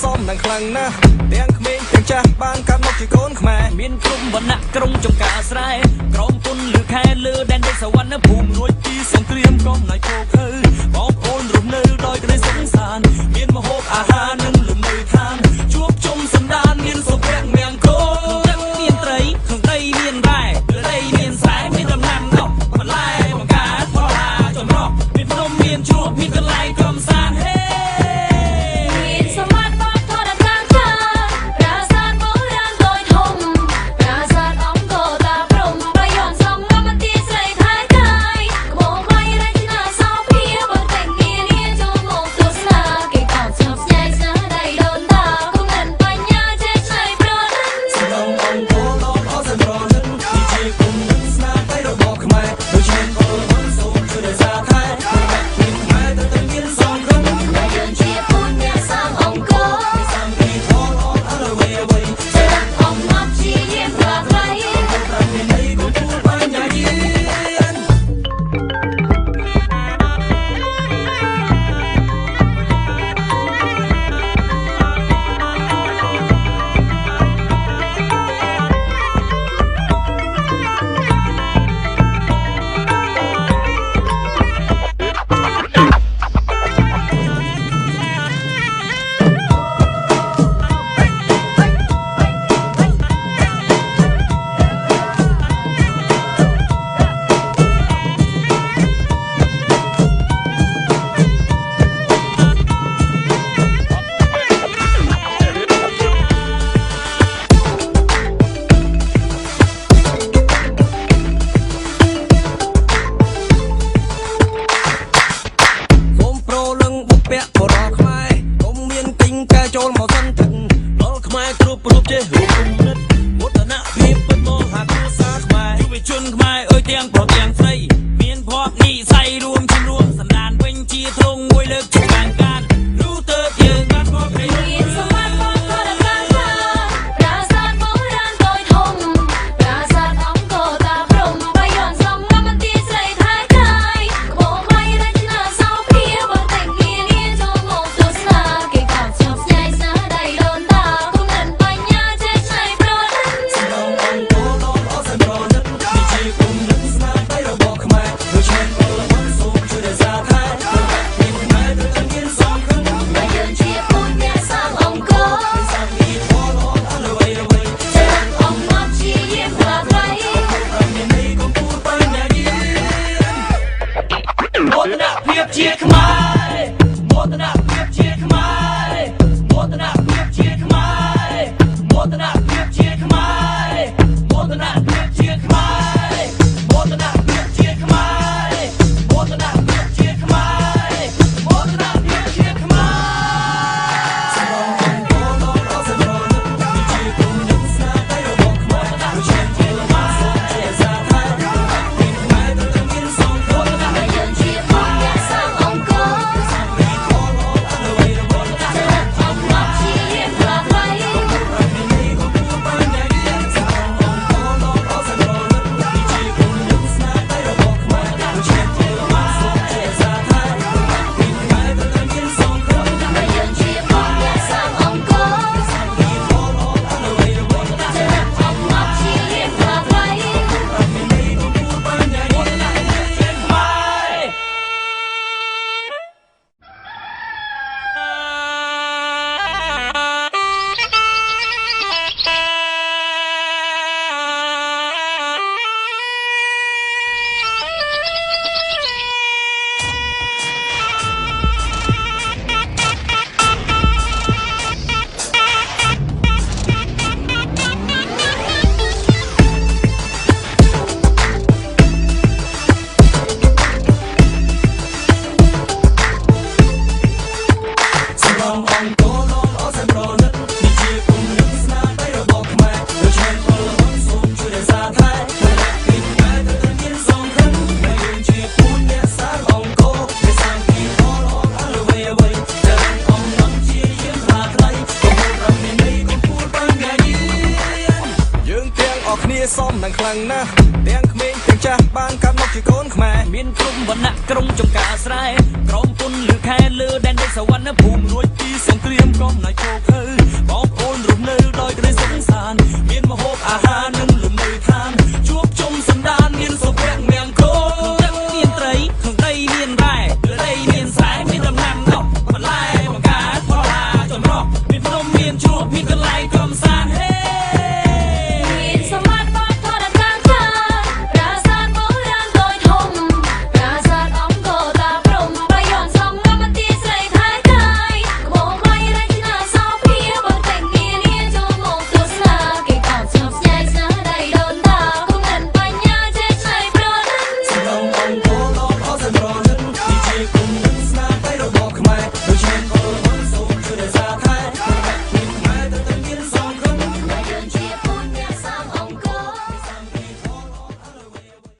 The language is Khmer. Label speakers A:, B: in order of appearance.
A: សមនឹងខ្លាំងណាស់ទាំងក្មេងទាំងចាស់បានកាត់មកជាកូនខ្មែរមានក្រុមវណ្ណៈក្រុមចំការស្រែក្រមពុនលើខែលើដែនដីសវណ្ណភូមិរួចពីសង្គ្រាមក៏ណៃពោខើបងប្អូនរស់នៅដោយក្តីសុខសាន្តមានម្ហូបអាហារនិងលំនៅឋានជួបជុំសន្តានមានសុភមង្គលមានត្រីក្នុងដីមានរ៉ែលើដីមានស្រែមានដំណាំដកបន្លែបង្ការផលហាចម្រុះមានភ្នំមានជ្រោះមានកន្លែងកំសាន្តចូលមកសិនទឹកដល់ខ្មែរគ្រប់រូបចេះរួមគំនិតមោទនភាពពិតមកហាគ្រួសារខ្មែរយុវជនខ្មែរអើយទាំងប្រុសទាំងស្រីមានភ័ព្វនិស័យរួមជំរួមសន្តានវិញជាទ្រង់មួយលើកជាបានការនោះទៅយើងបានមកព្រៃមានសម្បត្តិមកដល់ការប្រាសាទបុរាណដោយធំប្រាសាទអង្គរតាព្រំបាយ័នសំងមន្ទីរស្រីថៃថៃក្បូរថ្មីរចនាសោភាបើតែងាយចូលមកទស្សនាគេកោតស្ញប់ស្ញែងស្នាដៃដូនតាគុំនិនបញ្ញាចេះឆ្នៃប្រឌិតសំឡងអង្គរលោកអសប្រណិតនេះជាគុំនិនស្នាដៃរបស់ខ្មែរដូចឈានបលវត្តសូមជួយរក្សាថែមានខ្មែរទៅទាំងមានសងខឹងតែយើងជាពុទ្ធអ្នកសាងអង្គរសាងពីផលល្អអស់អ្វីអ្វីចេះអង្គមកជាយាមខ្លាថ្លៃមាននេះក៏ពូនបញ្ញាយាមោទនភាពជាខ្មែរមោទនភាពជាខ្មែរមោទនភាពជាខ្មែរមោទនភាពជាខ្មែរមោទនភាពជាខ្មែរមោទនភាពជាខ្មែរមោទនភាពជាខ្មែរមោទនភាពជាខ្មែរសម្រាប់អង្គរលោកអសរណិតនេះជាគុំនិនស្នាដៃរបស់ខ្មែរដូចជាជាមកសូមជាសាថៃមានខ្មែរទៅទាំងមានសងខំតែយើងជាពុទ្ធអ្នកសាងអង្គរសាងពីផលល្អអស់អ្វីអ្វីចេះអង្គមកជាយាមខ្លាថ្លៃមាននេះក៏ពូនបញ្ញាយាមសាងអង្គរលោកអសរណិតនេះជាគុំនិនស្នាដៃរបស់ខ្មែរដូចជាជាមកសូមជាសាថៃមានខ្មែរទៅទាំងមានសងខំតែយើងជាពុទ្ធអ្នកសាងអង្គរសាងពីផលល្អអស់អ្វីអ្វីចេះអង្គមកជាយាមខ្លាថ្លៃមាននេះក៏ពូនបញ្ញាយាមជាខ្មែរសម្រាប់អង្គរលោកអសរណិតនេះជាគុំនិនស្នាដៃរបស់ខ្មែរដូចជាបលវត្តសូមជួយរក្សាថែមានខ្មែរទៅទាំងមានសងខឹងតែយើងជាពុទ្ធអ្នកសាងអង្គរដែលសាងពីផលល្អអស់អ្វីអ្វីតែអង្គនឹងជាយាមខ្លាថ្លៃក៏មករំមាននេះក៏ពូនបញ្ញាយាមយើងទាំងអស់គ្នាសមនឹងខ្លាំងណាស់ទាំងក្មេងទាំងចាស់បានកាត់មកជាកូនខ្មែរមានក្រុមវណ្ណៈក្រុមចំការស្រែ